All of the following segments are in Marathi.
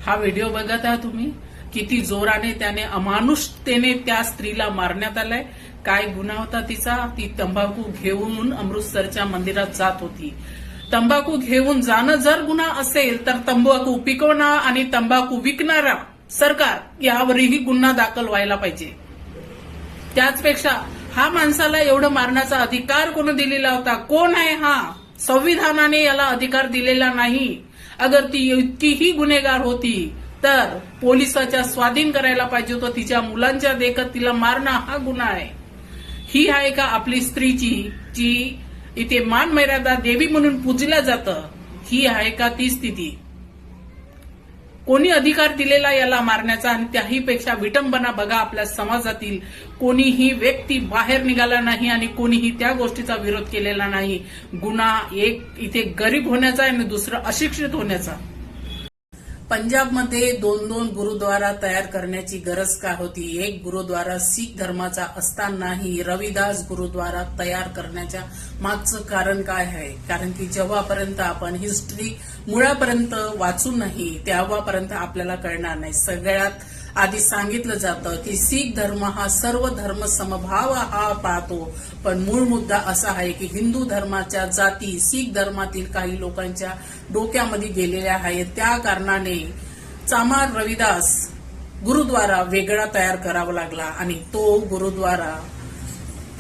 हा व्हिडिओ बघत आहात तुम्ही. किती जोराने त्याने अमानुषतेने त्या स्त्रीला मारण्यात आलंय. काय गुन्हा होता तिचा? ती तंबाखू घेऊन अमृतसरच्या मंदिरात जात होती. तंबाखू घेऊन जाणं जर गुन्हा असेल तर तंबाखू पिकवणं आणि तंबाखू विकणारा सरकार यावरही गुन्हा दाखल व्हायला पाहिजे. त्याचपेक्षा हा माणसाला एवढं मारण्याचा अधिकार कोण दिलेला होता? कोण आहे हा? संविधानाने याला अधिकार दिलेला नाही. अगर ती इतकीही गुन्हेगार होती तर पोलिसाच्या स्वाधीन करायला पाहिजे होतं. तिच्या मुलांच्या देखत तिला मारणं हा गुन्हा आहे. ही आहे का आपली स्त्रीची जी इथे मान मर्यादा देवी म्हणून पूजल्या जातं? ही आहे का ती स्थिती? कोणी अधिकार दिलेला याला मारण्याचा? आणि त्याही पेक्षा विटंबना बघा, आपल्या समाजातील कोणीही व्यक्ती बाहेर निघाला नाही आणि कोणीही त्या गोष्टीचा विरोध केलेला नाही. गुन्हा एक इथे गरीब होण्याचा आणि दुसरं अशिक्षित होण्याचा. पंजाबमध्ये 2-2 गुरुद्वारा तयार करण्याची गरज काय होती? एक गुरुद्वारा शीख धर्माचा असतानाही रविदास गुरुद्वारा तयार करण्याच्या मागचं कारण काय आहे? कारण की जेव्हापर्यंत आपण हिस्ट्री मुळापर्यंत वाचून नाही तेव्हापर्यंत आपल्याला कळणार नाही. सगळ्यात आधी सांगितलं जातं की शीख धर्म हा सर्व धर्म समभाव हा पाहतो, पण मूळ मुद्दा असा आहे की हिंदू धर्माच्या जाती शीख धर्मातील काही लोकांच्या डोक्यामध्ये गेलेल्या आहेत. त्या कारणाने चामार रविदास गुरुद्वारा वेगळा तयार करावा लागला आणि तो गुरुद्वारा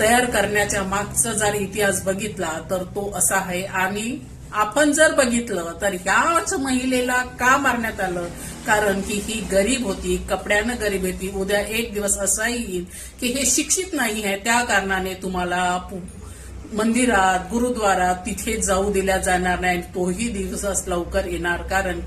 तयार करण्याच्या मागचा जर इतिहास बघितला तर तो असा आहे. आणि आपण जर बघितलं तर याच महिलेला का मारण्यात आलं? कारण की ही गरीब होती, कपड्यानं गरीब होती. उद्या एक दिवस असा येईल की हे शिक्षित नाही आहे, त्या कारणाने तुम्हाला मंदिरात गुरुद्वारात तिथे जाऊ दिल्या जाणार नाही. तोही दिवस लवकर येणार, कारण की